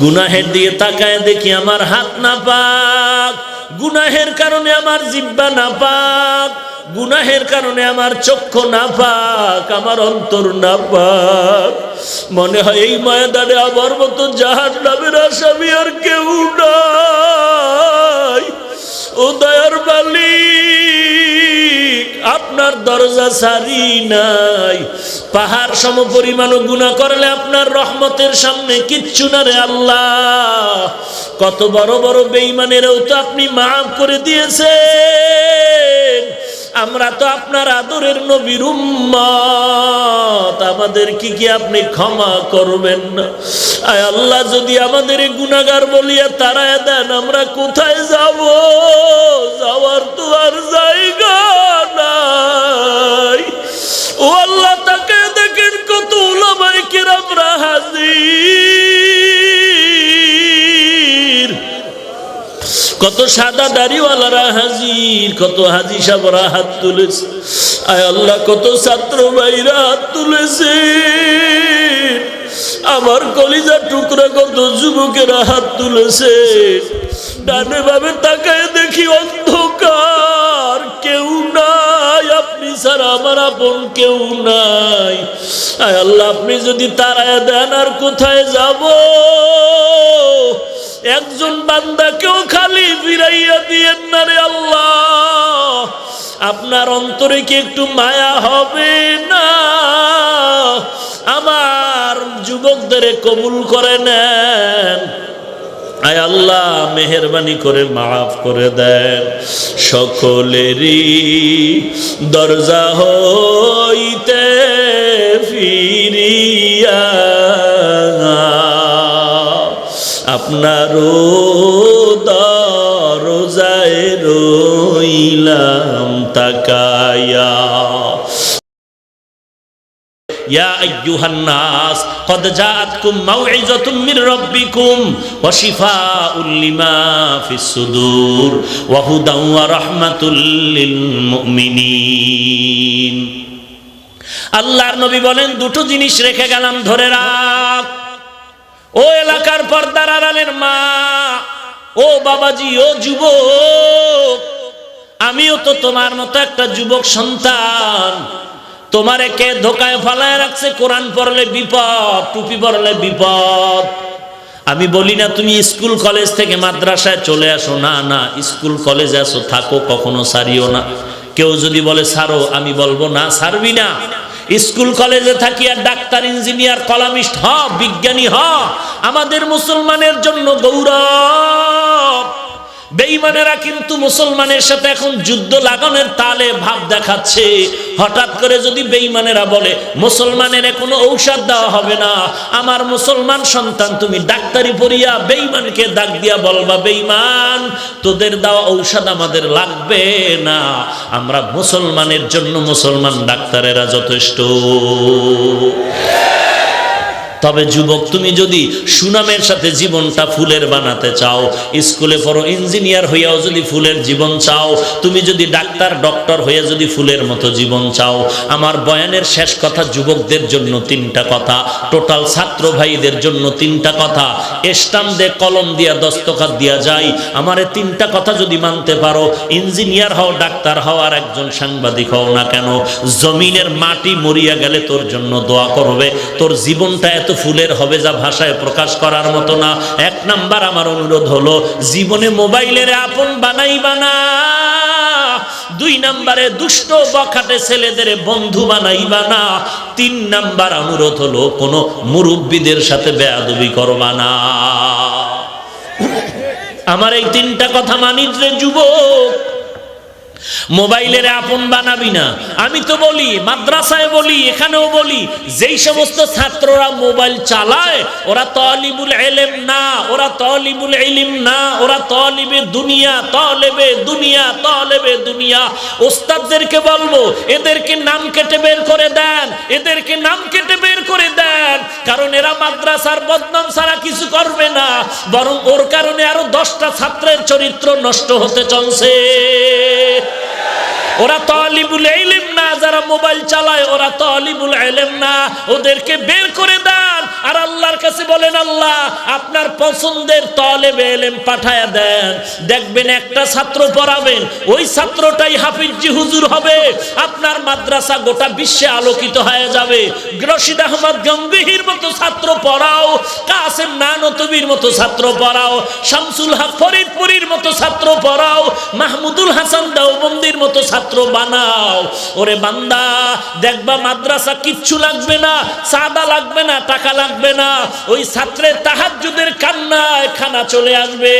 গুনাহের দিকে তাকায় দেখি আমার হাত নাপাক, গুনাহের কারণে আমার জিহ্বা নাপাক, গুনাহের কারণে আমার চক্ষু নাপাক, আমার অন্তর নাপাক। মনে হয় এই ময়দানে আমার মতো জাহান্নামের আসামি আর কেউ নাই। ও দয়ার মালিক, আপনার দরজা সারি নাই। পাহাড় সম পরিমাণ গুনাহ করলে আপনার রহমতের সামনে কিচ্ছু না রে আল্লাহ। কত বড় বড় বেঈমানেরও তো আপনি মাফ করে দিয়েছেন। আমরা তো আপনার আদরের নবীর উম্মত, আমাদের কি আপনি ক্ষমা করবেন না? আয় আল্লাহ, যদি আমাদের গুনাহগার বলিয়া তাড়ায় দেন, আমরা কোথায় যাব? যাওয়ার তো আর জায়গা নাই। ও আল্লাহ, তাকে দেখেন কত উলামায়ে কেরামরা হাজির, কত সাদা দাড়িওয়ালারা হাজির, কত হাজি সাহেবরা হাত তুলেছে। আয় আল্লাহ, কত ছাত্র ভাইরা হাত তুলেছে। আমার কলিজার টুকরা কত যুবকেরা হাত তুলেছে। ডানে বামে তাকায় দেখি অন্ধকার, কেউ নাই, আপনি ছাড়া আমার আপন কেউ নাই। আয় আল্লাহ, আপনি যদি তাড়ায় দেন আর কোথায় যাব? একজন বান্দাকেও খালি ফিরাইয়া দিয়েন না রে আল্লাহ। আপনার অন্তরে কি একটু মায়া হবে না? আমার যুবকদের কবুল করে নেন। আয় আল্লাহ, মেহেরবানি করে মাফ করে দেন। সকলেরই দরজা হইতে ফিরিয়া আপনারও দরজায় রইলাম তাকায়া। ইয়া আইয়ুহান নাস কদ জাআতকুম মাউইযাতুম মির রাব্বিকুম ওয়া শিফাউল লিমা ফিস সুদূর ওয়া হুদান ওয়া রাহমাতুল লিল মুমিনিন। আল্লাহর নবী বলেন, দুটো জিনিস রেখে গেলাম, ধরে রাখ। ও এলাকার পর্দার আড়ালের মা, ও বাবাজি, ও যুবক, আমিও তো তোমার মতো একটা যুবক সন্তান। তোমারে কে ধোকায় ফালায় রাখছে? কোরআন পড়লে বিপদ, টুপি পড়লে বিপদ। আমি বলি না তুমি স্কুল কলেজ থেকে মাদ্রাসায় চলে আসো, না না, স্কুল কলেজে আসো, থাকো, কখনো ছাড়িও না। কেউ যদি বলে ছাড়ো, আমি বলবো না, ছাড়বি না। স্কুল কলেজে থাকি আর ডাক্তার, ইঞ্জিনিয়ার, কলামিস্ট হ, বিজ্ঞানী হ, আমাদের মুসলমানের জন্য গৌরব। বেঈমানেরা কিন্তু মুসলমানের সাথে এখন যুদ্ধ লাগানোর তালে ভাব দেখাচ্ছে। হঠাৎ করে যদি বেঈমানেরা বলে মুসলমানের কোনো ঔষধ দেওয়া হবে না, আমার মুসলমান সন্তান তুমি ডাক্তারি পড়িয়া বেঈমানকে ডাক দিয়া বলবা, বেঈমান, তোদের দেওয়া ঔষধ আমাদের লাগবে না, আমরা মুসলমানের জন্য মুসলমান ডাক্তারেরা যথেষ্ট। তবে যুবক, তুমি যদি সুনামের সাথে জীবনটা ফুলের বানাতে চাও, স্কুলে পড়ো, ইঞ্জিনিয়ার হইয়াও যদি ফুলের জীবন চাও, তুমি যদি ডাক্তার ডক্টর হইয়া যদি ফুলের মতো জীবন চাও, আমার বয়ানের শেষ কথা যুবকদের জন্য তিনটা কথা, টোটাল ছাত্র ভাইদের জন্য তিনটা কথা, স্টাম্প দিয়ে কলম দিয়া দস্তখত দিয়া যায়। আমার এই তিনটা কথা যদি মানতে পারো, ইঞ্জিনিয়ার হও, ডাক্তার হও, আর একজন সাংবাদিক হও না কেন, জমিনের মাটি মরিয়া গেলে তোর জন্য দোয়া করবে। তোর জীবনটা এত ফুলের হবে যা ভাষায় প্রকাশ করার মতো না। এক নাম্বার আমার অনুরোধ হলো, জীবনে মোবাইলের আপন বানাইবা না। দুই নাম্বারে দুষ্ট বখাটে ছেলেদের বন্ধু বানাইবা না। তিন নাম্বার অনুরোধ হলো, কোনো মুরব্বীদের সাথে বেয়াদবি করবা না। আমার এই তিনটা কথা মানিস রে যুবক। মোবাইলের আপন বানাবি না। আমি তো বলি, মাদ্রাসায় বলি, এখানেও বলি, যেই সমস্ত ছাত্ররা মোবাইল চালায় ওরা তালিবুল ইলম না, ওরা তালিবুল ইলম না, ওরা তালিবে দুনিয়া, তালেবে দুনিয়া, তালেবে দুনিয়া। ওস্তাদদেরকে বলবো, এদেরকে নাম কেটে বের করে দেন, এদেরকে নাম কেটে বের করে দেন, কারণ এরা মাদ্রাসার বদনাম ছাড়া কিছু করবে না, বরং ওর কারণে আরো 10টা ছাত্রের চরিত্র নষ্ট হতে চলছে। ওরা তালিবুল ইলম না, যারা মোবাইল চালায় ওরা তালিবুল ইলম না, ওদেরকে বের করে দেন। আর আল্লাহর কাছে বলেন, আল্লাহ আপনার পছন্দের তালেবে ইলম পাঠায়া দেন। দেখবেন একটা ছাত্র পড়াবেন, ওই ছাত্রটাই হাফিজি হুজুর হবে। আপনার মাদ্রাসা গোটা বিশ্বে আলোকিত হয়ে যাবে। রশিদ আহমদ গঙ্গোহীর মতো ছাত্র পড়াও, কাসেম নানতবির মতো ছাত্র পড়াও, শামসুল হক ফরিদপুরীর মতো ছাত্র পড়াও, মাহমুদুল হাসান দেওবন্দির মতো ছাত্র বানাও। ওরে বান্দা, দেখবা মাদ্রাসা কিচ্ছু লাগবে না, সাদা লাগবে না, টাকা লাগবে না, ওই ছাত্রের তাহাজ্জুদের কান্নায় খানা চলে আসবে।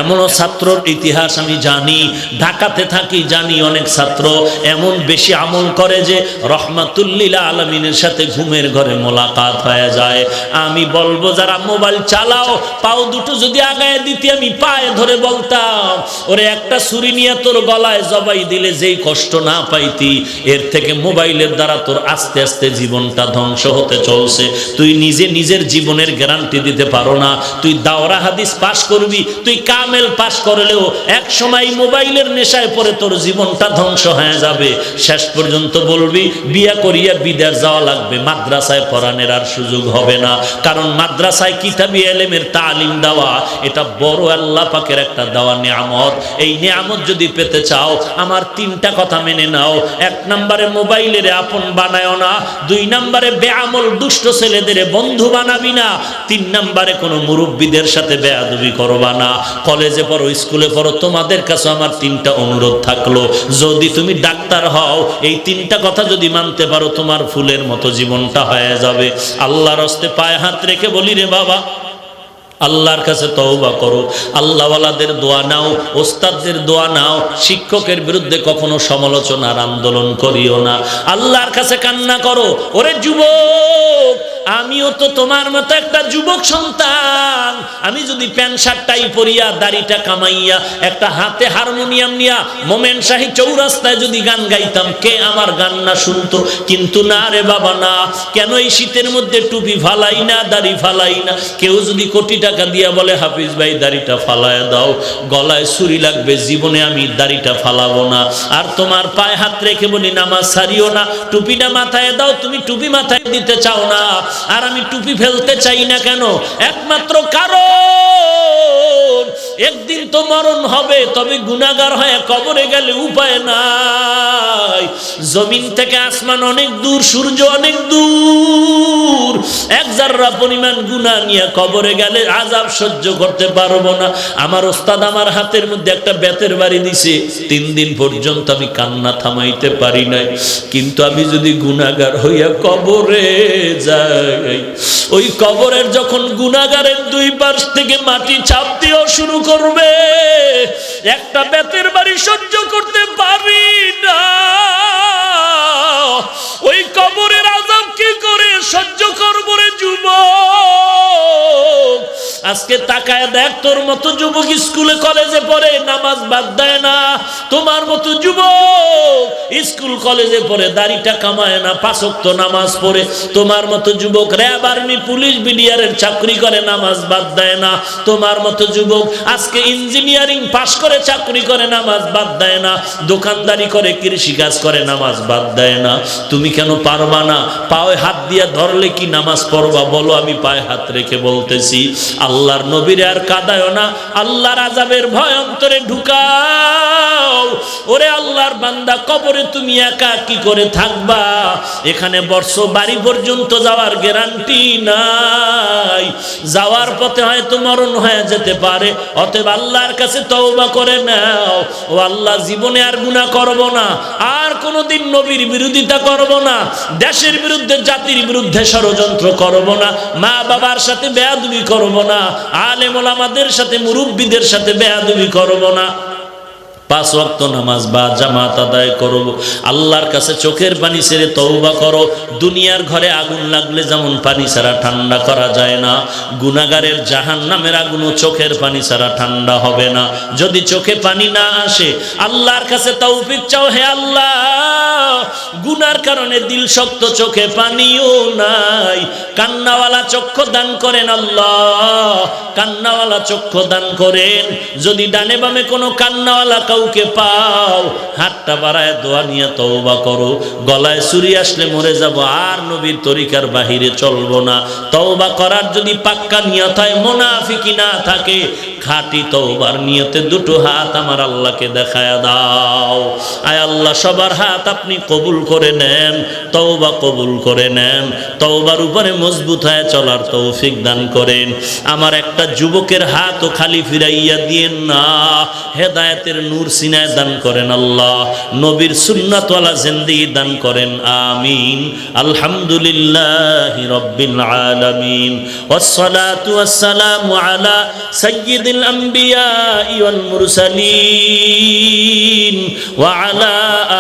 এমনও ছাত্রর ইতিহাস আমি জানি, ঢাকাতে থাকি, জানি অনেক ছাত্র এমন বেশি আমল করে যে রহমাতুল্লিল আলামিনের সাথে ঘুমের ঘরে মোলাকাত হয়ে যায়। আমি বলবো, যারা মোবাইল চালাও, পাও দুটো যদি আগায় দিতে, আমি পায়ে ধরে বলতাম, ওরে একটা ছুরি নিয়ে তোর গলায় জবাই দিলে যেই কষ্ট না পাইতি, এর থেকে মোবাইলের দ্বারা তোর আস্তে আস্তে জীবনটা ধ্বংস হতে চলছে। তুই নিজে নিজের জীবনের গ্যারান্টি দিতে পারো না। তুই দাওরা হাদিস পাশ করবি, তুই কামেল পাশ করলেও এক সময় মোবাইলের নেশায় পড়ে তোর জীবনটা ধ্বংস হয়ে যাবে। শেষ পর্যন্ত বলবি বিয়া করিয়া বিদেশ যাওয়া লাগবে, মাদ্রাসায় পড়ানোর আর সুযোগ হবে না। কারণ মাদ্রাসায় কিতাবি ইলমের তালিম দেওয়া, এটা বড় আল্লাহ পাকের একটা দেওয়া নিয়ামত। এই নিয়ামত যদি পেতে চাও, আমার তিনটা কথা মেনে নাও। এক নম্বরে মোবাইলের আপন বানায় না, দুই নম্বরে বেআমল দুষ্ট ছেলেদের বন্ধু বানাবি না, তিন নম্বরে কোনো মুরব্বীদের সাথে বেয়াদবি করবা না। কলেজে পড়ো, স্কুলে পড়ো, তোমাদের কাছে আমার তিনটা অনুরোধ থাকলো, যদি তুমি ডাক্তার হও, এই তিনটা কথা যদি মানতে পারো, তোমার ফুলের মতো জীবনটা হয়ে যাবে। আল্লাহর হস্তে পায়ে হাত রেখে বলি, রে বাবা, আল্লাহর কাছে তওবা করো, আল্লাহওয়ালাদের দোয়া নাও, ওস্তাদদের দোয়া নাও, শিক্ষকের বিরুদ্ধে কখনো সমালোচনার আন্দোলন করিও না, আল্লাহর কাছে কান্না করো। ওরে যুবক, আমিও তো তোমার মতো একটা যুবক সন্তান। আমি যদি প্যান্ট শার্টটাই পরিয়া, দাড়িটা কামাইয়া, একটা হাতে হারমোনিয়াম নিয়া মোমেন শাহী চৌরাস্তায় যদি গান গাইতাম, কে আমার গান না শুনতো? কিন্তু না রে বাবা, না। কেন এই শীতের মধ্যে টুপি ফালাই না, দাড়ি ফালাই না? কেউ যদি কোটি টাকা দিয়া বলে, হাফিজ ভাই দাড়িটা ফালায় দাও, গলায় ছুরি লাগবে, জীবনে আমি দাড়িটা ফালাবো না। আর তোমার পায়ে হাত রেখে বলি, নামাজ ছাড়িও না, টুপিটা মাথায় দাও। তুমি টুপি মাথায় দিতে চাও না, আর আমি টুপি ফেলতে চাই না কেন? একমাত্র কারণ একদিন তো মরণ হবে, তবে গুনাহগার হয়ে কবরে গেলে উপায় নাই। জমিন থেকে আসমান অনেক দূর, সূর্য অনেক দূর, এক জাররা পরিমাণ গুনাহ নিয়ে কবরে গেলে আযাব সহ্য করতে পারবো না। আমার ওস্তাদ আমার হাতের মধ্যে একটা বেতের বাড়ি দিছে, 3 দিন পর্যন্ত আমি কান্না থামাইতে পারি নাই। কিন্তু আমি যদি গুনাহগার হইয়া কবরে যাই, ওই কবরের যখন গুনাহগারের দুই পাশ থেকে মাটি চাপ দিয়েও শুরু করবে, একটা বেতের বাড়ি সহ্য করতে পারি না। ওই কবরের আযাব কি করে সহ্য করব রে যুবক? আজকে তাকায় দেখ, তোর মতো যুবক স্কুলে কলেজে পড়ে, নামাজ বাদ দেয় না। তোমার মতো যুবক স্কুল কলেজে পড়ে, দাড়িটা কামায় না, 5 ওয়াক্ত নামাজ পড়ে। তোমার মতো যুবক র‍্যাব, আর্মি, পুলিশ, বিডিআরের চাকরি করে, নামাজ বাদ দেয় না। তোমার মতো যুবক আজকে ইঞ্জিনিয়ারিং পাশ করে, চাকরি করে, নামাজ বাদ দেয় না। দোকানদারি করে, কৃষিকাজ করে, নামাজ বাদ দেয় না। তুমি কেন পারবা না? পায়ে হাত দিয়ে ধরলে কি নামাজ পড়বা? বলো। আমি পায়ে হাত রেখে বলতেছি, আল্লাহর নবীর আর কাঁদায় না, আল্লাহর আযাবের ভয় অন্তরে ঢুকাও। ওরে আল্লাহর বান্দা, কবরে তুমি একা কি করে থাকবা? এখানে বর্ষ বাড়ি পর্যন্ত যাওয়ার গ্যারান্টি নাই, যাওয়ার পথে হয়তো মরণ হয়ে যেতে পারে। অতএব আল্লাহর কাছে তওবা করে নাও, ও আল্লাহ, জীবনে আর গুনাহ করব না, আর কোনোদিন নবীর বিরোধিতা করব না, দেশের বিরুদ্ধে, জাতির বিরুদ্ধে ষড়যন্ত্র করব না, মা বাবার সাথে বেয়াদবি করব না, আলেম ওলামাদের সাথে, মুরব্বীদের সাথে বেয়াদবি করব না। 5 ওয়াক্ত নামাজ বা জামাত আদায় করব। আল্লাহর কাছে চোখের পানি ছেড়ে তওবা করো। দুনিয়ার ঘরে আগুন লাগলে যেমন পানি ছাড়া ঠান্ডা করা যায় না, গুনাহগারের জাহান্নামের আগুনও চোখের পানি ছাড়া ঠান্ডা হবে না। যদি চোখে পানি না আসে, আল্লাহর কাছে তৌফিক চাও, হে আল্লাহ, গুনার কারণে দিল শক্ত, চোখে পানিও নাই, কান্নাওয়ালা চক্ষু দান করেন আল্লাহ, কান্নাওয়ালা চক্ষু দান করেন। যদি ডানে বামে কোনো কান্নাওয়ালা কাউকে পাও, হাতটা বাড়ায় দোয়া নিয়ে তওবা করো। গলায় ছুরি আসলে মরে যাব, আর নবীর তরিকার বাহিরে চলবো না। তওবা করার যদি পাক্কা নিয়ত হয়, মুনাফিকি না থাকে, খাঁটি তওবার নিয়তে দুটো হাত আমার আল্লাহকে দেখায় দাও। আয় আল্লাহ, সবার হাত আপনি কবুল করে নেন, তওবা কবুল করে নেন, তওবার উপরে মজবুত হয়ে চলার তৌফিক দান করেন। আমার একটা যুবকের হাতও খালি ফিরাইয়া দিয়েন না, হেদায়েতের নূর সিনায় দান করেন আল্লাহ, নবীর সুন্নাতওয়ালা জিন্দেগি দান করেন, আমিন। আলহামদুলিল্লাহি রাব্বিল আলামিন, ওয়াসসালাতু ওয়াসসালামু আলা সাইয়্যিদিল আম্বিয়া ওয়াল মুরসালিন ওয়া আলা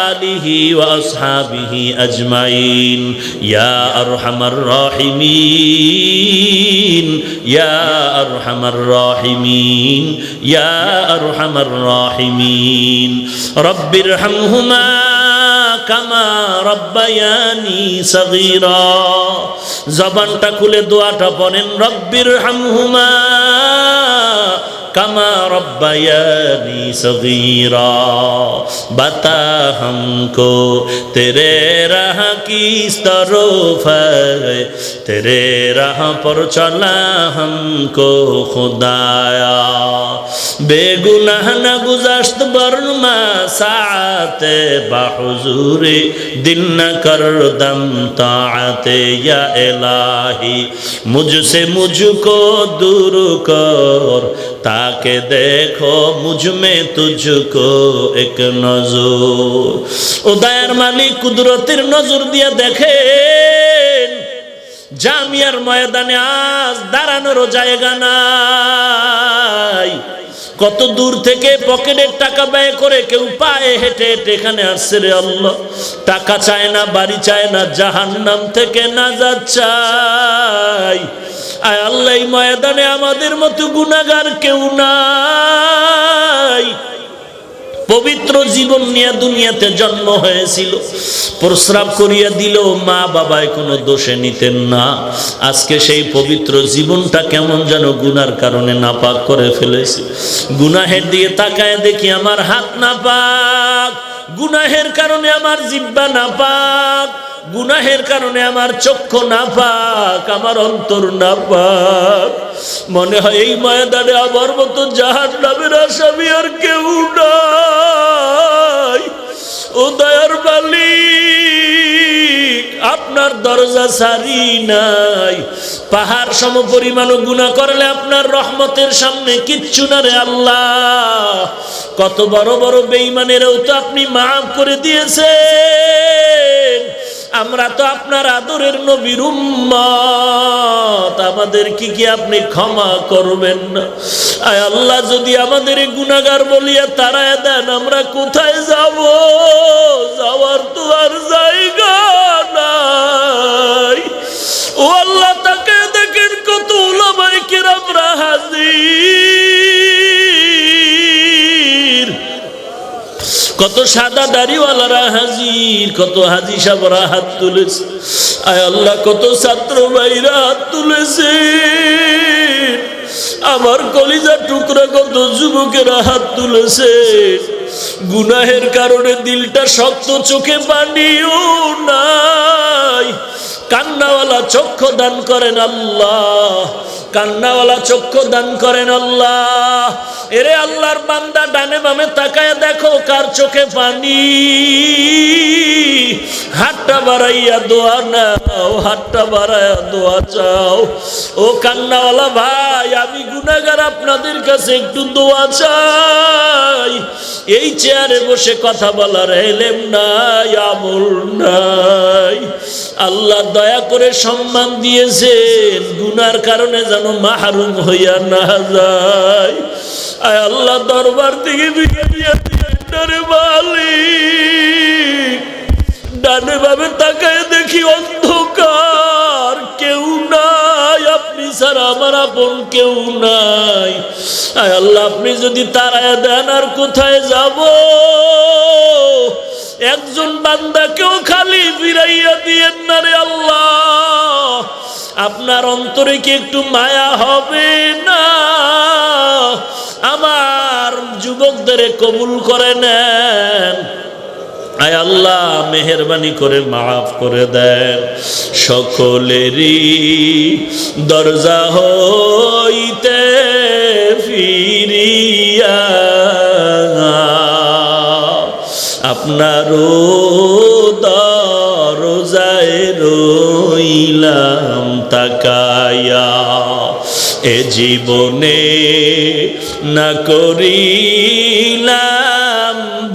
আলিহি ওয়া আসহাবিহি আজমাইন। ইয়া আরহামার রাহিমিন, ইয়া আরহামার রাহিমিন, ইয়া আরহামার রাহিমিন। রব্বিরহামহুমা কামা রব্বায়ানি সগীরা। জবানটা খুলে দোয়াটা পড়েন, রব্বিরহামহুমা কামা রব্বায়ানি সগীরা। বতা हमको तेरे राह की तरफ है, तेरे राह पर चला हमको खुदाया। बेगुनाह न गुज़श्त बरमा साते बाहुजूरे, दिल न कर दम ताअते या इलाही। मुझसे मुझको दूर कर, ताके देखो मुझ में तुझको एक नजर। ও দয়ার মালিক, কুদরতের নজর দিয়ে দেখেন, জামিয়ার ময়দানে আজ দাঁড়ানোর জায়গা নাই। কত দূর থেকে পকেটের টাকা ব্যয় করে কেউ পায়ে হেঁটে হেঁটে এখানে আসছে রে আল্লাহ। টাকা চায় না, বাড়ি চায় না, জাহান্নাম থেকে নাজাত চাই। আয় আল্লাহ, এই ময়দানে আমাদের মতো গুনাহগার কেউ নাই। পবিত্র জীবন নিয়ে দুনিয়াতে জন্ম হয়েছিল, প্রস্রাব করিয়া দিল, মা বাবায় কোনো দোষে নিতেন না। আজকে সেই পবিত্র জীবনটা কেমন যেন গুনার কারণে নাপাক করে ফেলেছে। গুনাহের দিকে তাকায় দেখি আমার হাত নাপাক, গুনাহের কারণে আমার জিহ্বা নাপাক, গুনাহের কারণে আমার চক্ষু নাপাক, আমার অন্তর নাপাক। মনে হয় এই ময়দানে আমার মতো জাহান্নামের আসামি আর কেউ নাই। ও দয়ার মালিক, আপনার দরজা সারি নাই। পাহাড় সম পরিমাণ গুনাহ করলে আপনার রহমতের সামনে কিচ্ছু না রে আল্লাহ। কত বড় বড় বেঈমানেরও তো আপনি মাফ করে দিয়েছেন। আমরা তো আপনার আদরের নবীর উম্মত, আমাদের কি আপনি ক্ষমা করবেন না? আয় আল্লাহ, যদি আমাদের গুনাহগার বলিয়া তাড়ায় দেন, আমরা কোথায় যাব? যাওয়ার তো আর জায়গা নাই। ও আল্লাহ, তাকে দেখেন কত উলামায়ে কেরামরা হাজির, কত সাদা দাড়িওয়ালারা হাজির, কত হাজি সাহেবরা হাত তুলেছে। আয় আল্লাহ, কত ছাত্র ভাইরা হাত তুলেছে। আমার কলিজার টুকরা কত যুবকেরা হাত তুলেছে। গুনাহের কারণে দিলটা শক্ত, চোখে পানিও নাই। কান্নাওয়ালা চক্ষু দান করেন আল্লাহ, কান্নাওয়ালা চক্ষু দান করেন আল্লাহ। এরে আল্লাহর বান্দা, ডানে বামে তাকায় দেখো কার চোখে পানি। হাতটা বাড়াইয়া দোয়া নাও, হাতটা বাড়াইয়া দোয়া চাও। ও কান্নাওয়ালা ভাই, আমি গুনাহগার, আপনাদের কাছে একটু দোয়া চাই। এই চেয়ারে বসে কথা বলার এলেম নাই, আমল নাই। আল্লাহ দয়া করে সম্মান দিয়েছেন, গুনার কারণে যেন মাহরুম হইয়া না যায়। আয় আল্লাহ, দরবার থেকে মালিক, ডানে ভাবে তাকায় দেখি অন্ধকার, কেউ নাই, আপনি ছাড়া আমার আপন কেউ নাই। আয় আল্লাহ, আপনি যদি তাড়ায় দেন আর কোথায় যাব? একজন বান্দাকেও খালি ফিরাইয়া দিয়েন না রে আল্লাহ। আপনার অন্তরে কি একটু মায়া হবে না? আমার আমার যুবকদের কবুল করে নেন। আয় আল্লাহ মেহেরবানি করে মাফ করে দেন। সকলেরই দরজা হইতে ফিরিয়া আপনারও দরজায় রইলাম তাকায়া। এ জীবনে না করিলাম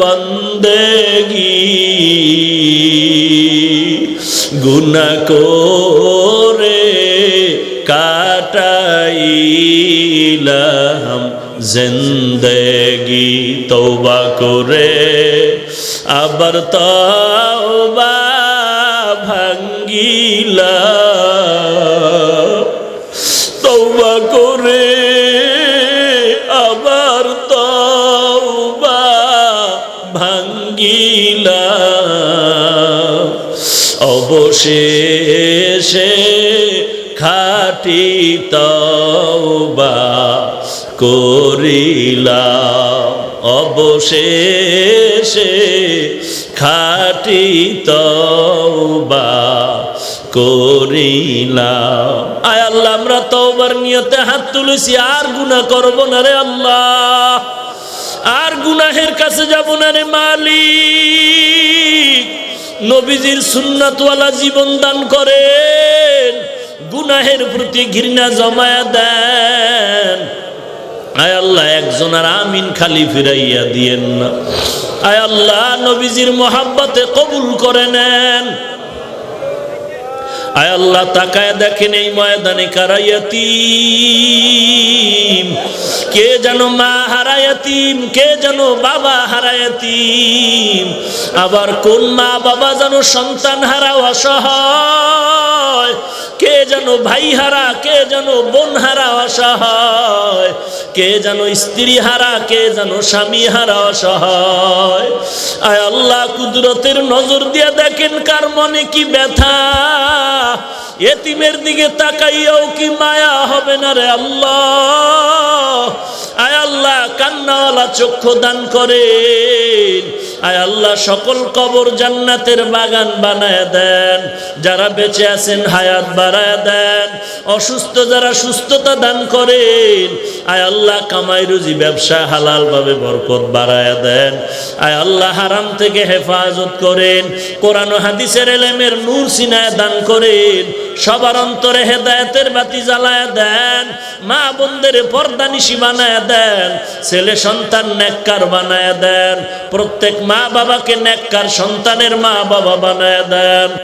বন্দেগি, গুনাহ করে কাটাইলাম জিন্দেগি। তওবা করে আবার তওবা ভাঙ্গিলাম, তওবা করে আবার তওবা ভাঙ্গিলাম। অবশেষে খাঁটি তওবা করিলাম, অবশেষে খাঁটি তওবা করিলাম। আয় আল্লাহ আমরা তওবার নিয়তে হাত তুলেছি, আর গুনাহ করব না রে আল্লাহ, আর গুনাহের কাছে যাব না রে মালিক। নবীজির সুন্নাতওয়ালা জীবন দান করেন, গুনাহের প্রতি ঘৃণা জমায়া দেন। আয় আল্লাহ একজন আর আমিন খালি ফিরাইয়া দিয়েন না। আয় আল্লাহ নবীজির মোহাব্বতে কবুল করে নেন। আয় আল্লাহ তাকায় দেখেন এই ময়দানে কারা ইয়াতীম, কে যেন মা হারা ইয়াতীম, কে যেন বাবা হারা ইয়াতীম, আবার কোন মা বাবা যেন সন্তান হারা অসহায়, কে যেন ভাই হারা, কে যেন বোন হারা অসহায়, কে যেন স্ত্রী হারা, কে যেন স্বামী হারা অসহায়। আয় আল্লাহ কুদরতের নজর দিয়ে দেখেন কার মনে কি ব্যথা, এতিমের দিকে তাকাইয়াও কি মায়া হবে না রে আল্লাহ। আয় আল্লাহ কান্নাওয়ালা চক্ষু দান করেন। আয় আল্লাহ সকল কবর জান্নাতের বাগান বানায় দেন। যারা বেঁচে আছেন হায়াত বাড়ায় দেন, অসুস্থ যারা সুস্থতা দান করেন। আয় আল্লাহ কামাই রুজি ব্যবসা হালাল ভাবে বরকত বাড়ায় দেন। আয় আল্লাহ হারাম থেকে হেফাজত করেন, কোরআন ও হাদিসের ইলমের নূর সিনায় দান করেন। সবার অন্তরে হেদায়েতের বাতি জ্বালায় দেন। মা বোনদের পর্দানিশী বানায় দেন, ছেলে সন্তান নেককার বানায় দেন। প্রত্যেক মা বাবাকে নেককার সন্তানের মা বাবা বানায় দেন।